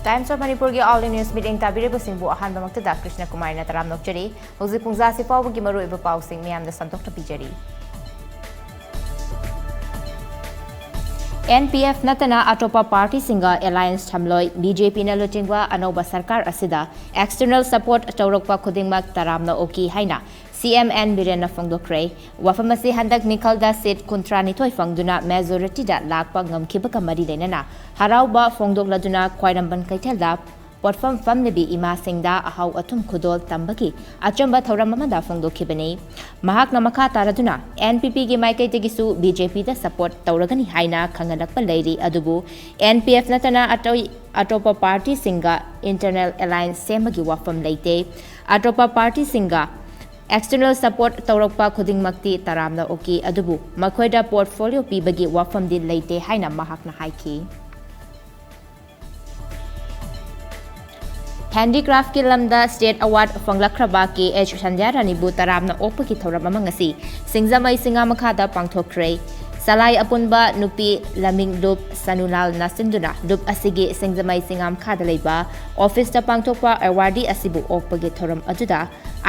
Times of Manipur की all news meeting ताबीरेबु सिंबु अहानबमक्तदा कृष्ण कुमार न तराम नोकचरी हौजी पुंजासी फाउबगी मरुइबा पाउसिंग मियामदा संतोक्ता पिजरी NPF नतना अटोपा पार्टी सिंगा एलायंस थमलोय BJP न लुचिंगवा अनौबा सरकार असिदा एक्सटर्नल सपोर्ट तौरकपा खुदिंगमक तरामना ओकी हाइना CMN बिरेन फोंगदोक्रे वफमसी हंदक निखलदा सीट कुंट्रानिथोय फंगदुना मेजोरिटीदा लाकपा ngमखिबका मरी लेनना हराउबा फोंगदोक्लदुना क्वाइरंबन कैथेलदा पोटफम फमनेबी इमा सिंगदा अहाउ अथुम खुदोल तंबकी अचंबा थौरम अमदा फोंगदोखिबनी महाकना मखा तारदुना NPP गी माइकैतगिसु BJP दा सपोर्ट तौरगनी हाइना खंगनकपा लैरी अदुबु NPF नतना अटोपा पार्टी सिंगा इंटरनल अलायंस सेमगी वफम लैते अटोपा पार्टी सिंगा एक्सटर्नल सपोर्ट तौरकपा खुदिंगमक्ति तरामना ओकी अदुबु मखोयदा पोर्टफोलियो पीबगी वफम दि लैते हाइना महाकना हाइकी हैंडीक्राफ्ट की लमदा स्टेट अवार्ड फंगलखरबा KH संध्यारानीबु तरामना ओपकी थौरम अमंगसी सिंगजमई सिंगा मखादा पांगथोक्रे सलाई अपुनबा नुपी लमिंग लुप सनुलाल नासिंदुना लुप असिगी सिंगजमई सिंगाम खादा लेबा ऑफिस ता पांगथोकपा अवार्डी असिबु ओपगी थौरम अदुदा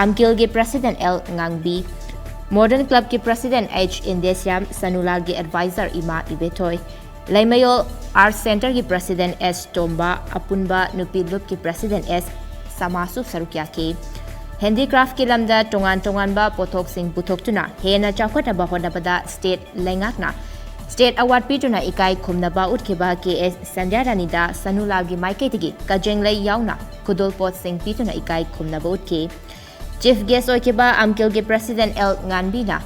आमकिल गे प्रेसिडेंट L ngangbी मॉडर्न क्लब की प्रेसिडेंट H इंदेश्याम सनुलाल गे एडवाइजर इमा इबेथोय लैमयोल आर्ट सेंटर की प्रेसिडेंट S टोम्बा अपुनबा नुपी लुप की प्रेसिडेंट S समासु सरुक्याकी हैंडीक्राफ्ट की लमदा टोंगान टोंगानबा पोथोक सिंह पुथोक्तुना हेना चाखोटबा होनबदा स्टेट लेंगाकना स्टेट अवार्ड पीटुना इकाई खुमनबा उठखिबा KS संध्यारानीदा सनुलागी माइकेतिगी कजेंगलै याउना खुदोलपोत सिंह पीटुना इकाई खुमनबा उठखि चीफ गेस्ट ओइखिबा आमकिल के प्रेसिडेंट L nganbina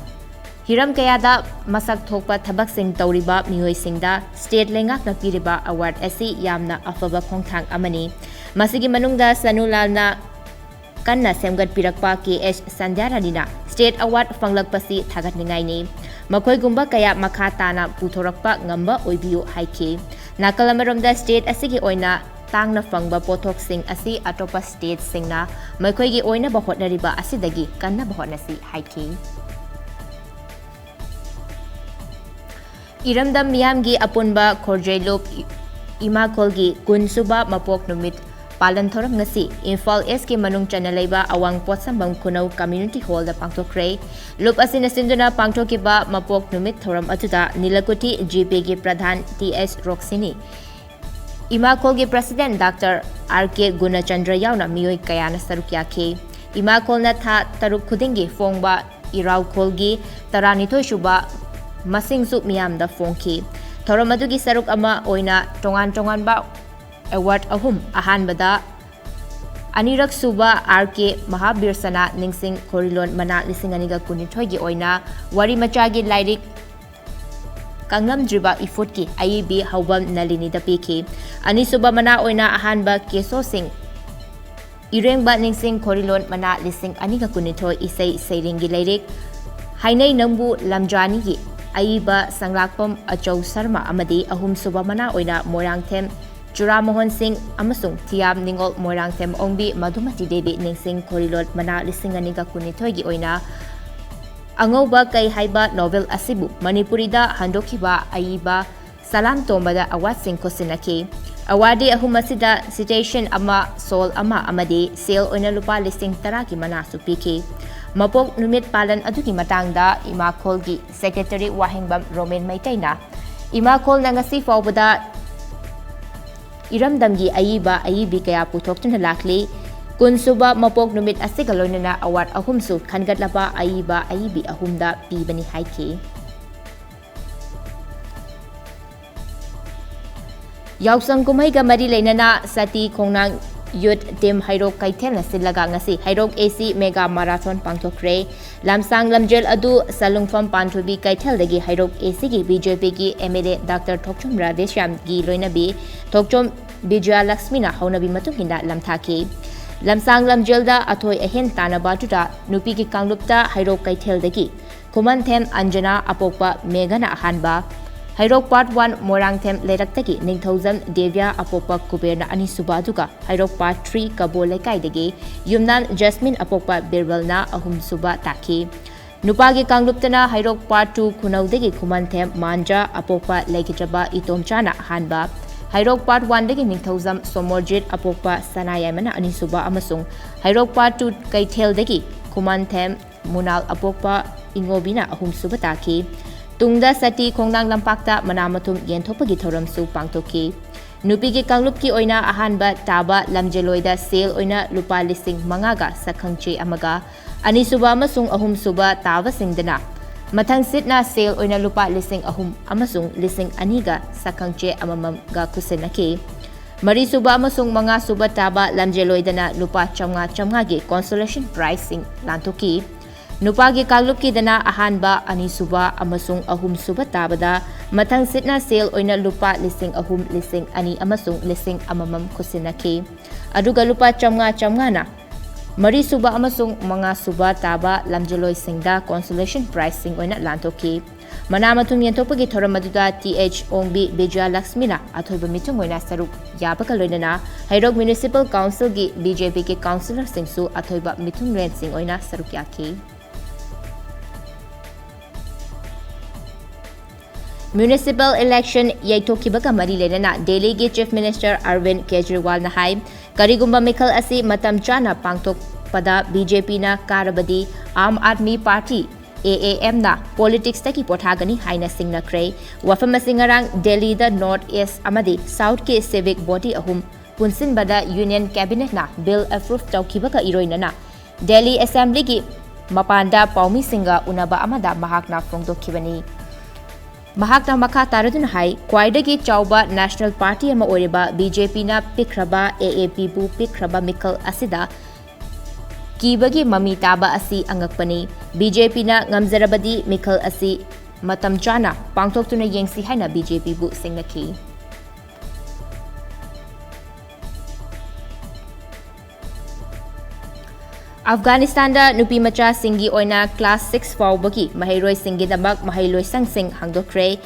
हिरम कयादा मसक थोकपा थबक सिंह तौरिबा मियोय सिंगदा स्टेट लेंगाकना पीरिबा अवार्ड असी यामना अफबा खोंथांग अमनी मसिगी मनुंगदा सनुलालना कन्ना सेमगत पिरकपा KH संध्यारानीना स्टेट अवार्ड फंगलकपसी थागतनिंगाइनी मखोय गुंबा कया मखा ताना पुथोरकपा ngamba ओइबियो हाइके नाकल अमरोमदा स्टेट असिगी ओइना तांगना फंगबा पोथोक सिंह असी अटोपा स्टेट सिंगना मखोयगी ओइना बहोटनरिबा असिदगी कन्ना बहोटनसी हाइके इरमदम मियामगी अपुनबा खोरजैलोप इमाकोलगी कुनसुबा मपोक नुमित पालन थोरम ngasi इम्फाल एस के मनुंग चना लेबा अवांग पोत्संबम खुनौ कम्युनिटी हॉल दा पांगथोक्रे लुप असिन सिंदुना पांगथोकिबा मपोक नुमित थोरम अतुदा नीलकुटी GP के प्रधान TS रोक्सिनी इमाकोल के प्रेसिडेंट डॉक्टर RK गुणचंद्र यावना मियोय कयाना सरुक्याखे इमाकोलना था तरुक खुदिंगी फोंगबा इराउकोलगी तरानिथोय सुबा मसिंगसु मियामदा फोंखी थोरम अदुगी सरुक अमा ओइना टोंगान टोंगानबा अवार्ड अहुम अहानबदा अनिरक सुबा RK महाबीरसना निंगसिंग खोरिलोन मना लिसिंग अनिगा कुनिथोयगी ओइना वारी मचागी लाइरिक कंगलमद्रिबा इफुटकी IEB हौबम नलिनीदा पीखी अनिसुबा मना ओइना अहानबा केसो सिंह इरेंगबा निंगसिंग खोरिलोन मना लिसिंग अनिगा कुनिथोय इसै सैरिंगी लाइरिक हाइनै नंबु लमजानीगी अईबा संगलाकपम अचौ शर्मा अमदी अहुम सुबा मना ओइना मोरांगथेम चुरामोहन सिंह अमसुंग थियाम निंगोल मोरांगथेम ओंबी मधुमती देवी निंगसिंग खोरिलोट मना लिसिंग अनिगा कुनिथोयगी ओइना अंगौबा कै हाइबा नोवेल असिबु मणिपुरीदा हंदोखिबा अईबा सलाम तोंबदा अवार्ड सिंह खोसिनकी अवार्डी अहुम असिदा सिटेशन अमा सोल अमा अमदी सेल ओइना लुपा लिसिंग 10 की मनासु पीखी मपोक नुमित पालन अदुगी मतांगदा इमाकोलगी सेक्रेटरी वाहिंगबम रोमेन मैतैना इमाकोल नंगसी फाउबदा इरमदमगी अईबा अईबी कया पुथोक्तुना लाखली कुनसुबा मपोक नुमित असिगा लोइनना अवार्ड अहुमसु खनगतलबा अईबा अईबी अहुमदा पीबनी हाइकी याउसंग कुमैगा मरी लेनना सती खोंनांग यूथ टीम हैरोक कैथेल सिलगा ngasi Heirok AC mega marathon पांगथोक्रे लमसांग लमजेल अदु सलुंगफम पांथुबी कैथेल दगी हैरोक AC की BJP की MLA डॉक्टर थोकचोम राधेश्याम गी लोइनबी थोकचोम विजया लक्ष्मीना हौनबी मतुहिंदा लमथाकी लमसांग लमजेलदा अथोय अहेन तानाबाटुदा नुपी की कांगलुपता हैरोक कैथेल दगी कुमनथेम अंजना अपोकपा मेघना अहानबा हैरोक पार्ट 1 मोरांगथेम लेरक्तगी निंगथौजम देव्या अपोपा कुबेरना अनिसुबा दुगा हैरोक पार्ट 3 कबो लेकाइदगी युमनान जस्मिन अपोपा बिरबलना अहुमसुबा ताकी नुपागी कांगलुपतना हैरोक पार्ट 2 खुनौदगी खुमनथेम मांजा अपोपा लेगिजबा इतोमचाना हानबा Hairok Part 1 dagi Ningthauzam Somorjit Apokpa Sanayamana Anisuba amasung Hairok Part 2 Kaithel dagi Kumanthem Munal Apokpa Ingobina ahum suba taki Tungda Sati Kongnang Lampakta Manamatum Yenthopagi Thoramsu Pangtoki Nupigi Kanglupki Oina Ahanba Taba Lamjeloida Sale Oina Lupa Lising Mangaga Sakhangche Amaga Anisuba amasung ahum suba Tava Singdana Mathang Sitna Sale Oina Lupa Lising ahum amasung Lising Aniga Sakhangche Amamam ga Kusenaki Mari suba amasung mga suba Taba Lamjeloidana Lupa Chamga Chamgagi Consolation Pricing Lantoki Nupagi Kalupki dana ahanba anisuba amasung ahum suba tabada matang sitna sale oina lupa lising ahum lising ani amasung lising amamam kusinaki aduga lupa chamga na mari suba amasung mga suba taba lamjeloy singda consolation pricing oina lantoki manamatum yentopagi thoramaduda th ongbi beja laxmina athoiba mitung oina saruk yabaka loinana hairok municipal council gi bjp ke councillor singsu athoiba mitung ren sing oina saruk yaki Municipal election yaithokibaga mari lenana Delhi gi Chief Minister Arvind Kejriwal na hai karigumba mikhal asi matam chana pangtok pada BJP na karabadi Aam Aadmi Party AAM na politics taki pothagani haina singna kray wafam singarang Delhi da North East amadi South ke civic body ahum punsin bada Union Cabinet na bill approve tawkibaga iroinana Delhi Assembly gi mapanda paumi singa unaba amada mahakna phongdokhibani Mahakna makha taradun hai Kwaidagi Chauba National Party ama oriba BJP na pikraba AAP bu pikraba mikhal asida kibagi mami taba asi angakpani BJP na ngamzarabadi mikhal asi matam chana pangthoktuna yengsi haina BJP bu singnaki Afghanistan da nupi macha singi oina class 6 faubagi mahairoi singi damak mahailoi sangsing hangdokre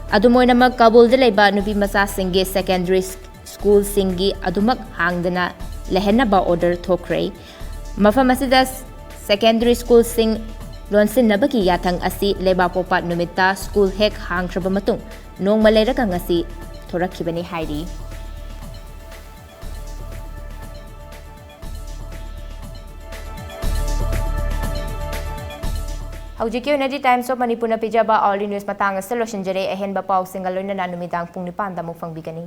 adumoina mak Kabul de leba nupi macha singi secondary school singi adumak hangdana lehenna ba order thokre mafam asida secondary school sing lonsin nabaki yathang asi leba popat numita school hek hangtraba matung nong malera ka ngasi thorakhibani hairi Haujiki Unity Times of Manipur na pijaba all news matang sa lotion jere ahen ba paw singal na numidang pung nipan damok fangbigani